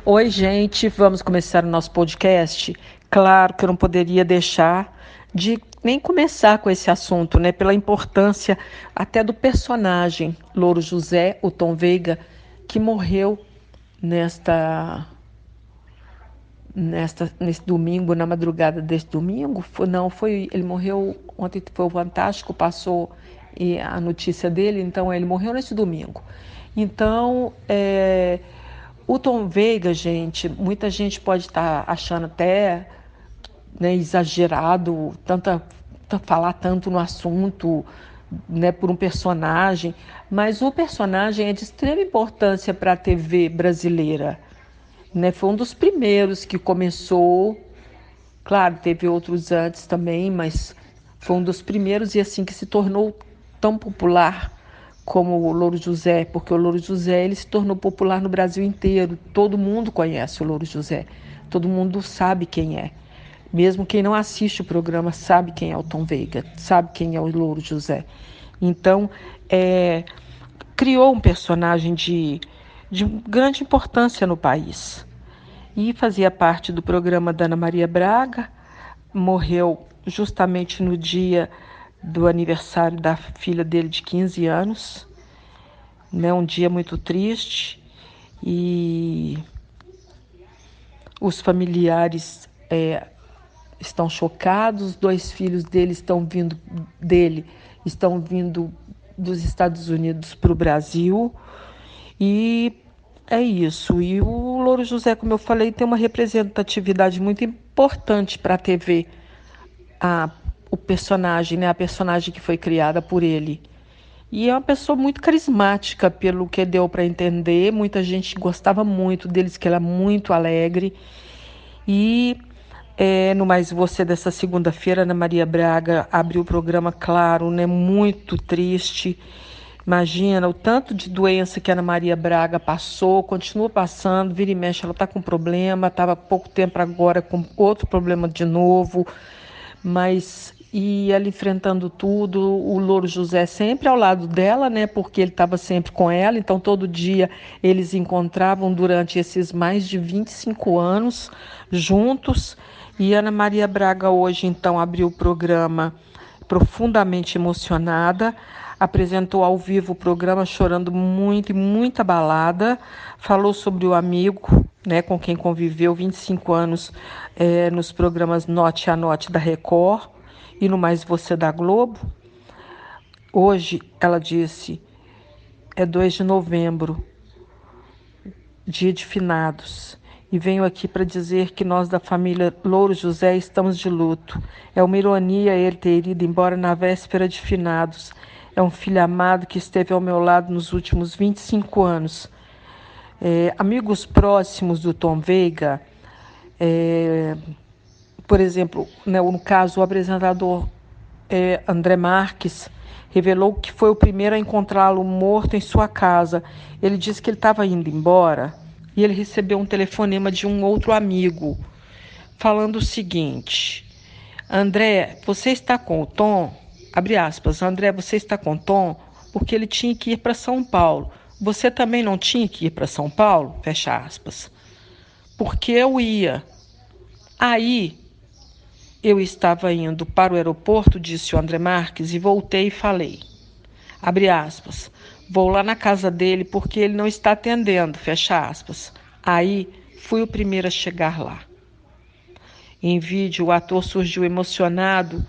Oi, gente, vamos começar o nosso podcast? Claro que eu não poderia deixar de nem começar com esse assunto, né? Pela importância até do personagem Louro José, o Tom Veiga, que morreu nesta nesse domingo, na madrugada desse domingo. Ele morreu ontem, foi o Fantástico, passou a notícia dele, então ele morreu nesse domingo. Então, o Tom Veiga, gente, muita gente pode estar achando até, né, exagerado, falar tanto no assunto, né, por um personagem, mas o personagem é de extrema importância para a TV brasileira, né? Foi um dos primeiros que começou, claro, teve outros antes também, mas foi um dos primeiros e assim que se tornou tão popular como o Louro José, porque o Louro José ele se tornou popular no Brasil inteiro. Todo mundo conhece o Louro José, todo mundo sabe quem é. Mesmo quem não assiste o programa sabe quem é o Tom Veiga, sabe quem é o Louro José. Então, criou um personagem de grande importância no país. E fazia parte do programa da Ana Maria Braga, morreu justamente no dia do aniversário da filha dele de 15 anos, né? Um dia muito triste, e os familiares estão chocados. Os dois filhos dele estão vindo dos Estados Unidos para o Brasil, e é isso. E o Louro José, como eu falei, tem uma representatividade muito importante para a TV. O personagem, né? A personagem que foi criada por ele. E é uma pessoa muito carismática, pelo que deu para entender. Muita gente gostava muito deles, que ela é muito alegre. E no Mais Você dessa segunda-feira, Ana Maria Braga abriu o programa, claro, né? Muito triste. Imagina o tanto de doença que a Ana Maria Braga passou, continua passando, vira e mexe, ela está com problema, estava há pouco tempo agora com outro problema de novo, mas e ela enfrentando tudo, o Louro José sempre ao lado dela, né? Porque ele estava sempre com ela, então todo dia eles encontravam durante esses mais de 25 anos juntos. E Ana Maria Braga hoje então abriu o programa profundamente emocionada, apresentou ao vivo o programa chorando muito e muito abalada, falou sobre o amigo, né, com quem conviveu 25 anos nos programas Note a Note da Record e no Mais Você da Globo. Hoje, ela disse, é 2 de novembro, dia de finados, e venho aqui para dizer que nós da família Louro José estamos de luto. É uma ironia ele ter ido embora na véspera de finados. É um filho amado que esteve ao meu lado nos últimos 25 anos. Amigos próximos do Tom Veiga, por exemplo, né, no caso, o apresentador André Marques revelou que foi o primeiro a encontrá-lo morto em sua casa. Ele disse que ele estava indo embora e ele recebeu um telefonema de um outro amigo falando o seguinte: André, você está com o Tom? Abre aspas, André, você está com o Tom? Porque ele tinha que ir para São Paulo. Você também não tinha que ir para São Paulo? Fecha aspas. Porque eu ia. Aí eu estava indo para o aeroporto, disse o André Marques, e voltei e falei, abre aspas, vou lá na casa dele porque ele não está atendendo, fecha aspas. Aí fui o primeiro a chegar lá. Em vídeo, o ator surgiu emocionado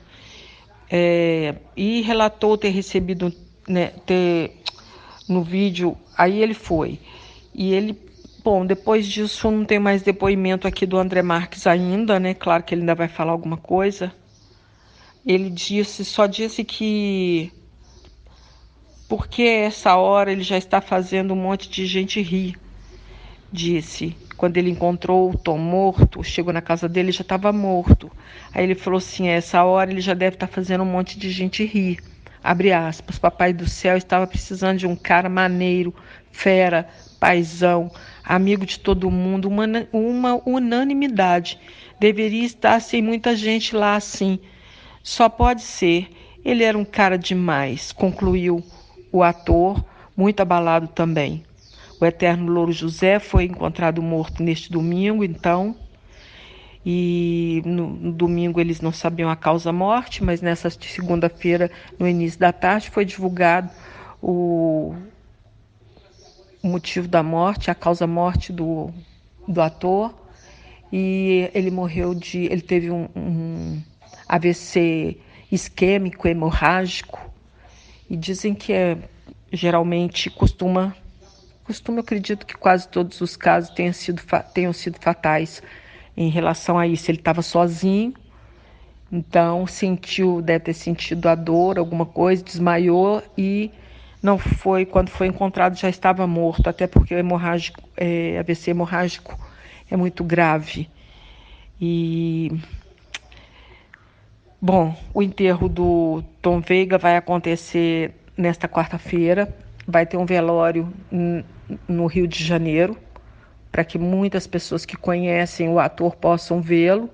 e relatou ter recebido, né, no vídeo, aí ele foi. E ele, bom, depois disso não tem mais depoimento aqui do André Marques ainda, né? Claro que ele ainda vai falar alguma coisa. Ele só disse que porque essa hora ele já está fazendo um monte de gente rir. Disse, quando ele encontrou o Tom morto, chegou na casa dele, já estava morto. Aí ele falou assim, essa hora ele já deve estar fazendo um monte de gente rir. Abre aspas, papai do céu estava precisando de um cara maneiro, fera, paizão, amigo de todo mundo, uma unanimidade. Deveria estar sem muita gente lá assim. Só pode ser. Ele era um cara demais, concluiu o ator, muito abalado também. O eterno Louro José foi encontrado morto neste domingo, então, e no domingo eles não sabiam a causa-morte, mas nessa segunda-feira, no início da tarde, foi divulgado o motivo da morte, a causa-morte do ator, e ele morreu ele teve um AVC isquêmico hemorrágico, e dizem que geralmente eu acredito que quase todos os casos tenham sido fatais em relação a isso. Ele estava sozinho, então deve ter sentido a dor, alguma coisa, desmaiou e não foi, quando foi encontrado já estava morto, até porque o AVC hemorrágico é muito grave. E, bom, o enterro do Tom Veiga vai acontecer nesta quarta-feira. Vai ter um velório no Rio de Janeiro, para que muitas pessoas que conhecem o ator possam vê-lo,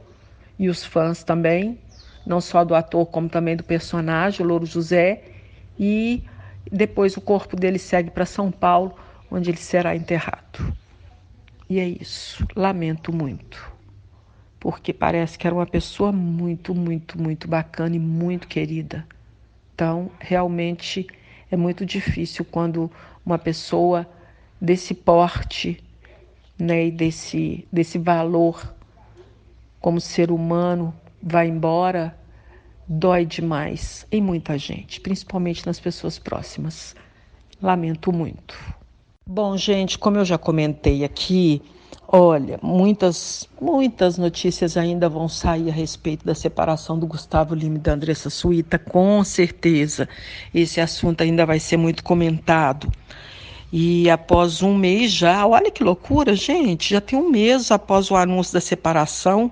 e os fãs também, não só do ator, como também do personagem, o Louro José. E depois o corpo dele segue para São Paulo, onde ele será enterrado. E é isso. Lamento muito, porque parece que era uma pessoa muito, muito, muito bacana e muito querida. Então, realmente é muito difícil quando uma pessoa desse porte, né, e desse valor como ser humano vai embora. Dói demais em muita gente, principalmente nas pessoas próximas. Lamento muito. Bom, gente, como eu já comentei aqui, olha, muitas notícias ainda vão sair a respeito da separação do Gustavo Lima e da Andressa Suíta, com certeza. Esse assunto ainda vai ser muito comentado. E após um mês já, olha que loucura, gente, já tem um mês após o anúncio da separação.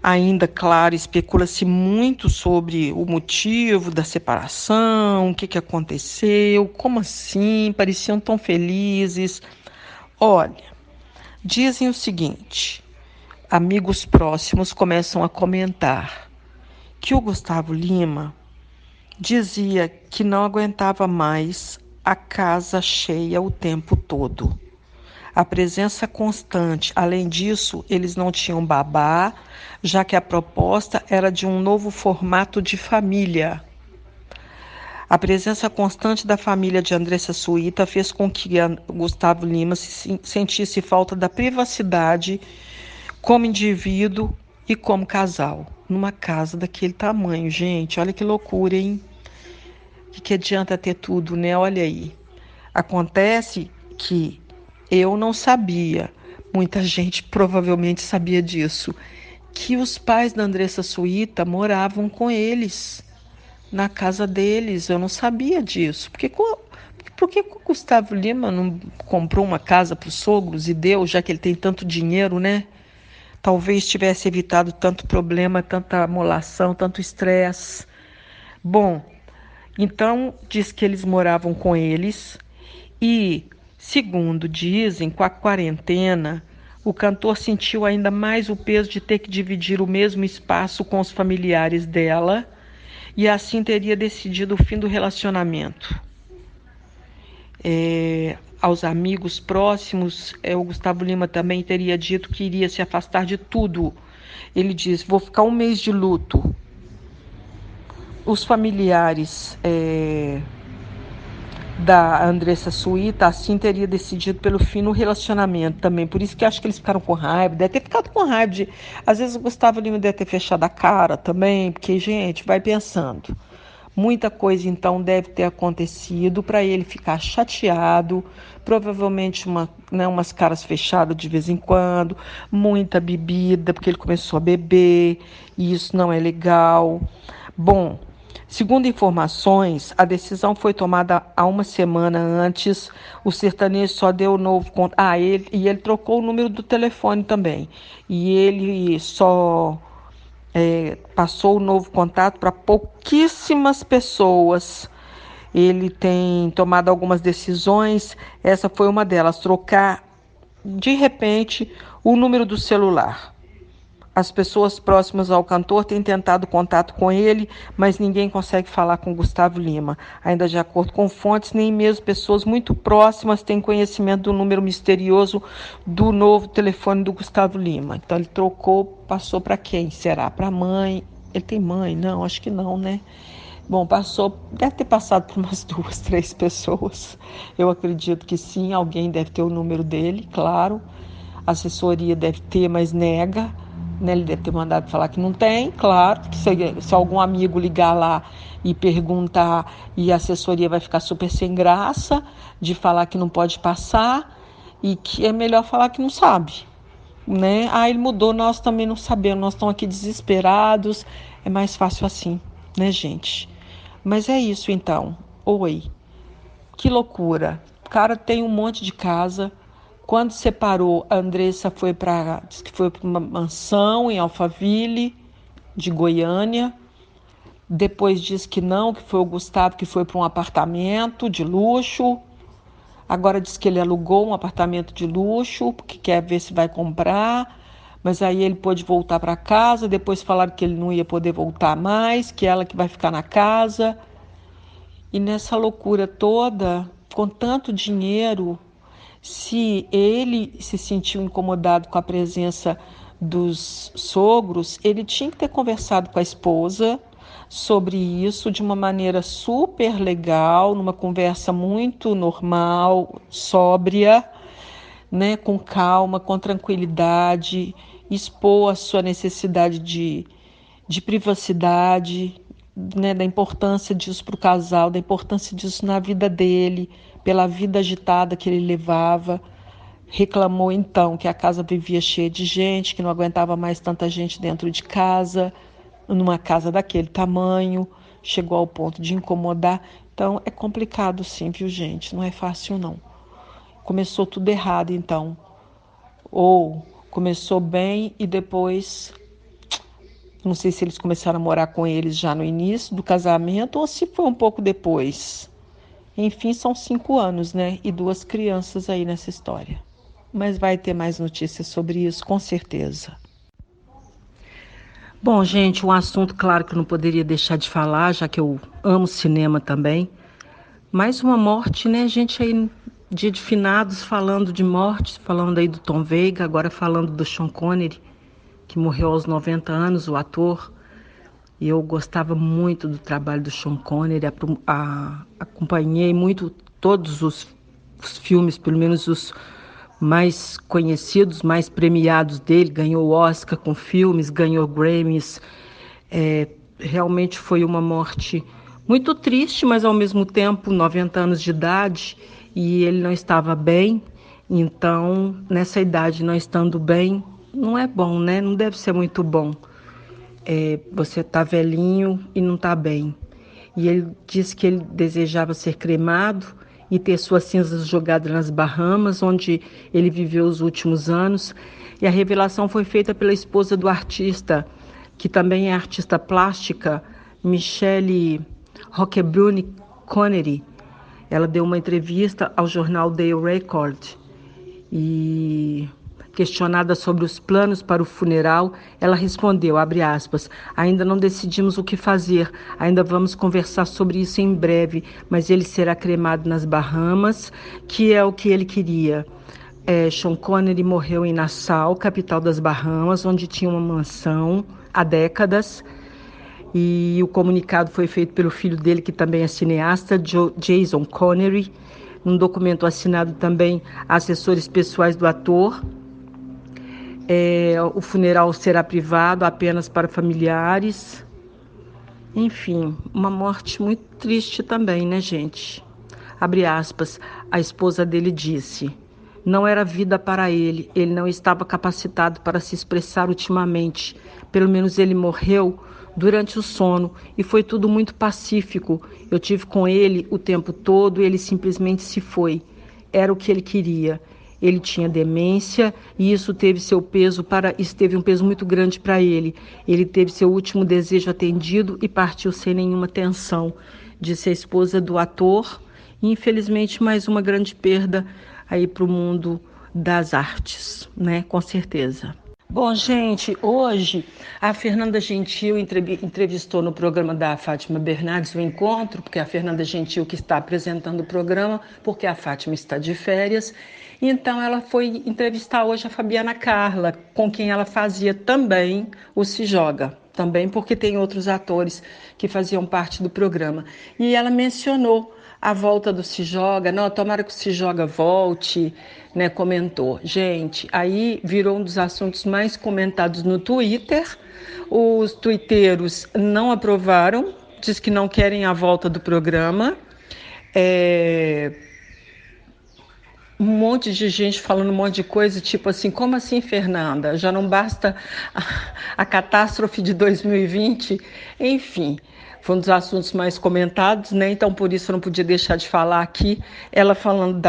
Ainda, claro, especula-se muito sobre o motivo da separação, o que aconteceu, como assim, pareciam tão felizes. Olha, dizem o seguinte, amigos próximos começam a comentar que o Gustavo Lima dizia que não aguentava mais a casa cheia o tempo todo. A presença constante. Além disso, eles não tinham babá, já que a proposta era de um novo formato de família. A presença constante da família de Andressa Suíta fez com que Gustavo Lima sentisse falta da privacidade como indivíduo e como casal, numa casa daquele tamanho. Gente, olha que loucura, hein? O que adianta ter tudo, né? Olha aí. Acontece que eu não sabia, muita gente provavelmente sabia disso, que os pais da Andressa Suíta moravam com eles, na casa deles. Eu não sabia disso. Por que o Gustavo Lima não comprou uma casa para os sogros e deu, já que ele tem tanto dinheiro, né? Talvez tivesse evitado tanto problema, tanta amolação, tanto estresse. Bom, então diz que eles moravam com eles e, segundo dizem, com a quarentena, o cantor sentiu ainda mais o peso de ter que dividir o mesmo espaço com os familiares dela e assim teria decidido o fim do relacionamento. Aos amigos próximos, o Gustavo Lima também teria dito que iria se afastar de tudo. Ele diz, vou ficar um mês de luto. Os familiares da Andressa Suíta, assim teria decidido pelo fim no relacionamento também. Por isso que acho que eles ficaram com raiva. Deve ter ficado com raiva de... Às vezes o Gustavo Lima deve ter fechado a cara também, porque, gente, vai pensando. Muita coisa, então, deve ter acontecido para ele ficar chateado. Provavelmente umas caras fechadas de vez em quando. Muita bebida, porque ele começou a beber. E isso não é legal. Bom... Segundo informações, a decisão foi tomada há uma semana antes. O sertanejo só deu o novo contato. Ele trocou o número do telefone também. E ele só passou o novo contato para pouquíssimas pessoas. Ele tem tomado algumas decisões. Essa foi uma delas, trocar de repente o número do celular. As pessoas próximas ao cantor têm tentado contato com ele, mas ninguém consegue falar com Gustavo Lima. Ainda de acordo com fontes, nem mesmo pessoas muito próximas têm conhecimento do número misterioso do novo telefone do Gustavo Lima. Então ele trocou, passou para quem? Será? Para a mãe? Ele tem mãe? Não, acho que não, né? Bom, deve ter passado por umas 2, 3 pessoas. Eu acredito que sim, alguém deve ter o número dele, claro. A assessoria deve ter, mas nega. Né? Ele deve ter mandado falar que não tem, claro. Que se algum amigo ligar lá e perguntar, e a assessoria vai ficar super sem graça de falar que não pode passar e que é melhor falar que não sabe. Né? Ele mudou, nós também não sabemos, nós estamos aqui desesperados. É mais fácil assim, né, gente? Mas é isso então. Oi, que loucura. O cara tem um monte de casa. Quando separou, a Andressa disse que foi para uma mansão em Alphaville, de Goiânia. Depois disse que não, que foi o Gustavo que foi para um apartamento de luxo. Agora diz que ele alugou um apartamento de luxo, porque quer ver se vai comprar. Mas aí ele pôde voltar para casa. Depois falaram que ele não ia poder voltar mais, que ela que vai ficar na casa. E nessa loucura toda, com tanto dinheiro, se ele se sentiu incomodado com a presença dos sogros, ele tinha que ter conversado com a esposa sobre isso de uma maneira super legal, numa conversa muito normal, sóbria, né, com calma, com tranquilidade, expor a sua necessidade de privacidade, né, da importância disso para o casal, da importância disso na vida dele, pela vida agitada que ele levava. Reclamou então que a casa vivia cheia de gente, que não aguentava mais tanta gente dentro de casa, numa casa daquele tamanho, chegou ao ponto de incomodar. Então é complicado sim, viu, gente? Não é fácil não. Começou tudo errado então. Ou começou bem e depois, não sei se eles começaram a morar com eles já no início do casamento ou se foi um pouco depois. Enfim, são 5 anos, né? E 2 crianças aí nessa história. Mas vai ter mais notícias sobre isso, com certeza. Bom, gente, um assunto, claro, que eu não poderia deixar de falar, já que eu amo cinema também. Mais uma morte, né, gente, aí, dia de finados, falando de morte, falando aí do Tom Veiga, agora falando do Sean Connery, que morreu aos 90 anos, o ator. E eu gostava muito do trabalho do Sean Connery, acompanhei muito todos os filmes, pelo menos os mais conhecidos, mais premiados dele, ganhou Oscar com filmes, ganhou Grammys. Realmente foi uma morte muito triste, mas ao mesmo tempo 90 anos de idade e ele não estava bem. Então, nessa idade, não estando bem, não é bom, né? Não deve ser muito bom. Você tá velhinho e não tá bem. E ele disse que ele desejava ser cremado e ter suas cinzas jogadas nas Bahamas, onde ele viveu os últimos anos. E a revelação foi feita pela esposa do artista, que também é artista plástica, Michelle Roquebrune Connery. Ela deu uma entrevista ao jornal Daily Record e, questionada sobre os planos para o funeral, ela respondeu, abre aspas, ainda não decidimos o que fazer, ainda vamos conversar sobre isso em breve, mas ele será cremado nas Bahamas, que é o que ele queria. Sean Connery morreu em Nassau, capital das Bahamas, onde tinha uma mansão há décadas, e o comunicado foi feito pelo filho dele, que também é cineasta, Jason Connery, num documento assinado também a assessores pessoais do ator. O funeral será privado apenas para familiares. Enfim, uma morte muito triste também, né, gente? Abre aspas, a esposa dele disse, não era vida para ele não estava capacitado para se expressar ultimamente, pelo menos ele morreu durante o sono e foi tudo muito pacífico, eu tive com ele o tempo todo e ele simplesmente se foi, era o que ele queria. Ele tinha demência e isso teve um peso muito grande para ele. Ele teve seu último desejo atendido e partiu sem nenhuma tensão, disse a esposa do ator. E, infelizmente, mais uma grande perda aí para o mundo das artes, né? Com certeza. Bom, gente, hoje a Fernanda Gentil entrevistou no programa da Fátima Bernardes o Encontro, porque a Fernanda Gentil que está apresentando o programa, porque a Fátima está de férias. Então ela foi entrevistar hoje a Fabiana Carla, com quem ela fazia também o Se Joga. Também porque tem outros atores que faziam parte do programa. E ela mencionou a volta do Se Joga, não, tomara que o Se Joga volte, né, comentou. Gente, aí virou um dos assuntos mais comentados no Twitter. Os tuiteiros não aprovaram, diz que não querem a volta do programa. Um monte de gente falando um monte de coisa, tipo assim, como assim, Fernanda? Já não basta a catástrofe de 2020? Enfim, foi um dos assuntos mais comentados, né? Então, por isso, eu não podia deixar de falar aqui, ela falando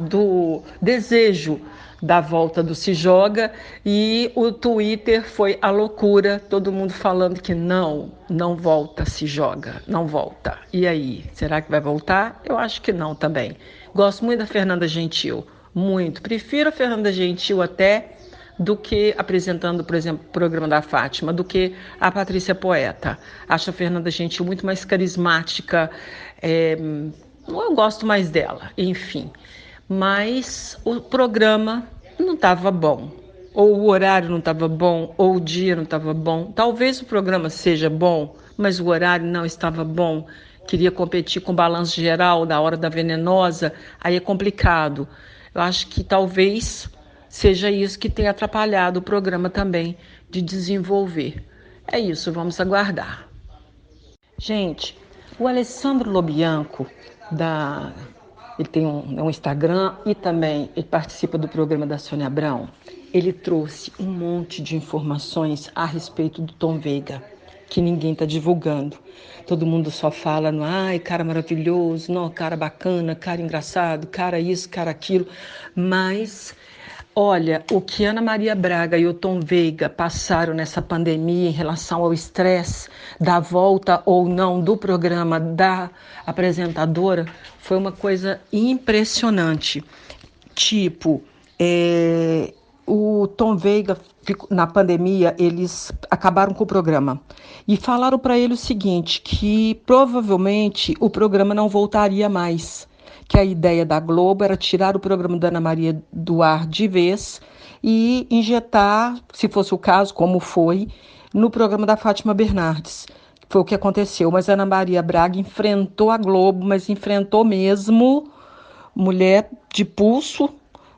do desejo da volta do Se Joga, e o Twitter foi a loucura, todo mundo falando que não volta Se Joga, não volta. E aí, será que vai voltar? Eu acho que não também. Gosto muito da Fernanda Gentil, muito. Prefiro a Fernanda Gentil até do que apresentando, por exemplo, o programa da Fátima, do que a Patrícia Poeta. Acho a Fernanda Gentil muito mais carismática, eu gosto mais dela, enfim. Mas o programa não estava bom, ou o horário não estava bom, ou o dia não estava bom. Talvez o programa seja bom, mas o horário não estava bom. Queria competir com o Balanço Geral da Hora da Venenosa, aí é complicado. Eu acho que talvez seja isso que tenha atrapalhado o programa também de desenvolver. É isso, vamos aguardar. Gente, o Alessandro Lobianco, ele tem um Instagram e também ele participa do programa da Sônia Abrão. Ele trouxe um monte de informações a respeito do Tom Veiga, que ninguém está divulgando. Todo mundo só fala no, ai, cara maravilhoso, não, cara bacana, cara engraçado, cara isso, cara aquilo. Mas, olha, o que Ana Maria Braga e o Tom Veiga passaram nessa pandemia em relação ao estresse da volta ou não do programa da apresentadora foi uma coisa impressionante. Tipo, o Tom Veiga, na pandemia, eles acabaram com o programa. E falaram para ele o seguinte, que provavelmente o programa não voltaria mais. Que a ideia da Globo era tirar o programa da Ana Maria do ar de vez e injetar, se fosse o caso, como foi, no programa da Fátima Bernardes. Foi o que aconteceu, mas a Ana Maria Braga enfrentou a Globo, mas enfrentou mesmo, mulher de pulso,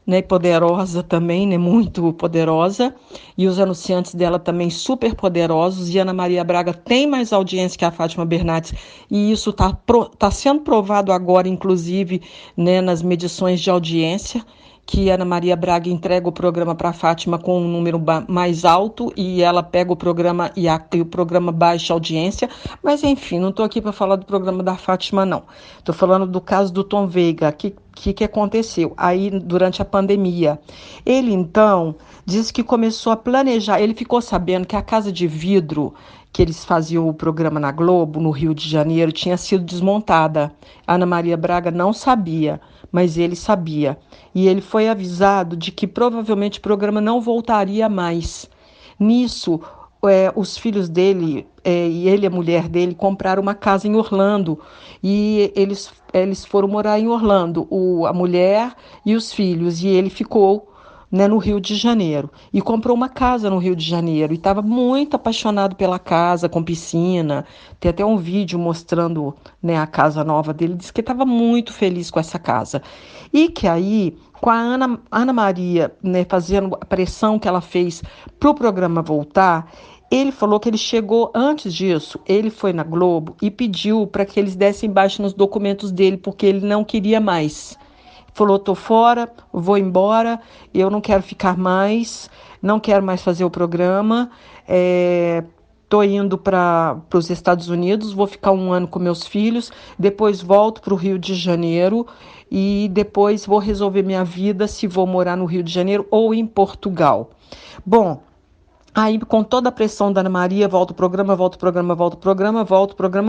né, poderosa também, né, muito poderosa, e os anunciantes dela também super poderosos, e Ana Maria Braga tem mais audiência que a Fátima Bernardes, e isso tá sendo provado agora, inclusive, né, nas medições de audiência, que Ana Maria Braga entrega o programa para a Fátima com um número mais alto e ela pega o programa e o programa baixa audiência. Mas, enfim, não estou aqui para falar do programa da Fátima, não. Estou falando do caso do Tom Veiga, que aconteceu aí durante a pandemia. Ele, então, disse que começou a planejar, ele ficou sabendo que a Casa de Vidro, que eles faziam o programa na Globo, no Rio de Janeiro, tinha sido desmontada. A Ana Maria Braga não sabia, mas ele sabia. E ele foi avisado de que provavelmente o programa não voltaria mais. Nisso, os filhos dele, e ele e a mulher dele, compraram uma casa em Orlando. E eles foram morar em Orlando, a mulher e os filhos. E ele ficou, né, no Rio de Janeiro. E comprou uma casa no Rio de Janeiro. E estava muito apaixonado pela casa, com piscina. Tem até um vídeo mostrando, né, a casa nova dele. Diz que estava muito feliz com essa casa. E que aí, com a Ana Maria, né, fazendo a pressão que ela fez para o programa voltar, ele falou que ele chegou antes disso, ele foi na Globo e pediu para que eles dessem baixa nos documentos dele, porque ele não queria mais. Falou, tô fora, vou embora, eu não quero ficar mais, não quero mais fazer o programa, tô indo para os Estados Unidos, vou ficar 1 ano com meus filhos, depois volto para o Rio de Janeiro e depois vou resolver minha vida se vou morar no Rio de Janeiro ou em Portugal. Bom, aí com toda a pressão da Ana Maria, volta o programa,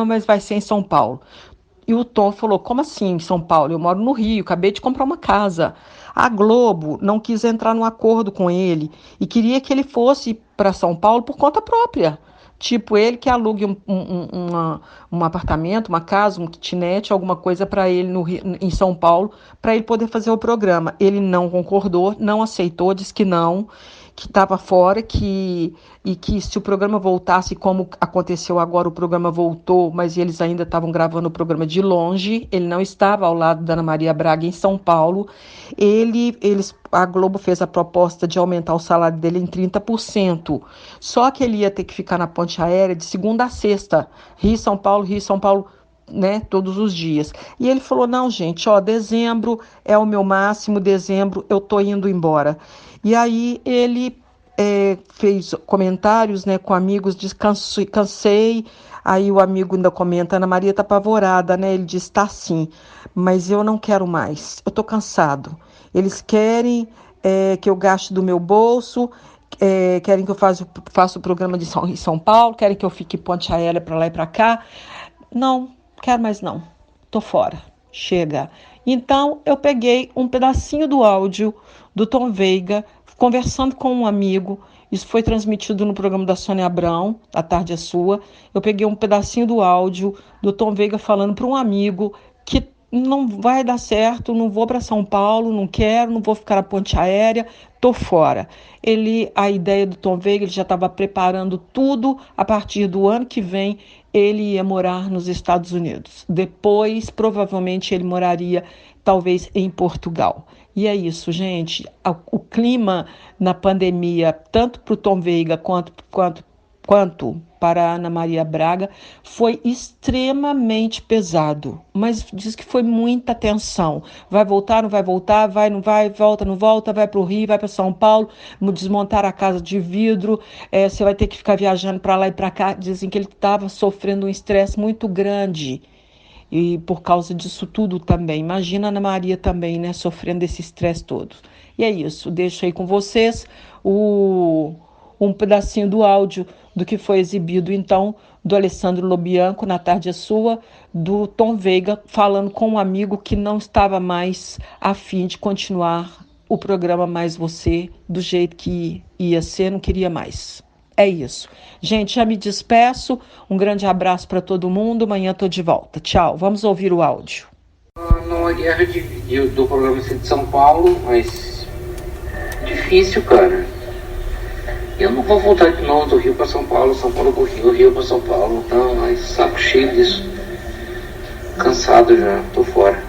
mas vai ser em São Paulo. E o Tom falou, como assim em São Paulo? Eu moro no Rio, acabei de comprar uma casa. A Globo não quis entrar num acordo com ele e queria que ele fosse para São Paulo por conta própria. Tipo, ele que alugue um apartamento, uma casa, um kitnet, alguma coisa para ele no em São Paulo, para ele poder fazer o programa. Ele não concordou, não aceitou, disse que não, que estava fora, e que se o programa voltasse, como aconteceu agora, o programa voltou, mas eles ainda estavam gravando o programa de longe, ele não estava ao lado da Ana Maria Braga em São Paulo. A Globo fez a proposta de aumentar o salário dele em 30%, só que ele ia ter que ficar na ponte aérea de segunda a sexta, Rio, São Paulo, né, todos os dias. E ele falou, não, gente, ó, dezembro é o meu máximo, dezembro eu tô indo embora. E aí ele fez comentários, né, com amigos, diz, cansei. Aí o amigo ainda comenta, Ana Maria tá apavorada, né? Ele diz, tá sim, mas eu não quero mais, eu tô cansado. Eles querem que eu gaste do meu bolso, querem que eu faça o programa em São Paulo, querem que eu fique ponte aérea para lá e para cá. Não, quero mais não, tô fora, chega. Então eu peguei um pedacinho do áudio do Tom Veiga conversando com um amigo. Isso foi transmitido no programa da Sônia Abrão, A Tarde é Sua. Eu peguei um pedacinho do áudio do Tom Veiga falando para um amigo que não vai dar certo, não vou para São Paulo, não quero, não vou ficar na ponte aérea, tô fora. A ideia do Tom Veiga, ele já estava preparando tudo. A partir do ano que vem ele ia morar nos Estados Unidos. Depois, provavelmente, ele moraria talvez em Portugal. E é isso, gente. O clima na pandemia, tanto para o Tom Veiga quanto para a Ana Maria Braga, foi extremamente pesado. Mas diz que foi muita tensão. Vai voltar, não vai voltar, vai, não vai, volta, não volta, vai para o Rio, vai para São Paulo, desmontar a casa de vidro, você vai ter que ficar viajando para lá e para cá. Dizem que ele estava sofrendo um estresse muito grande. E por causa disso tudo também. Imagina a Ana Maria também, né, sofrendo esse estresse todo. E é isso, deixo aí com vocês um pedacinho do áudio do que foi exibido, então, do Alessandro Lobianco, Na Tarde é Sua, do Tom Veiga, falando com um amigo que não estava mais a fim de continuar o programa Mais Você, do jeito que ia ser, não queria mais. É isso. Gente, já me despeço. Um grande abraço para todo mundo. Amanhã estou de volta. Tchau. Vamos ouvir o áudio. Não é guerra do programa de São Paulo, mas difícil, cara. Eu não vou voltar de novo do Rio para São Paulo pro Rio, Rio para São Paulo. Então, mas saco cheio disso. Cansado já, tô fora.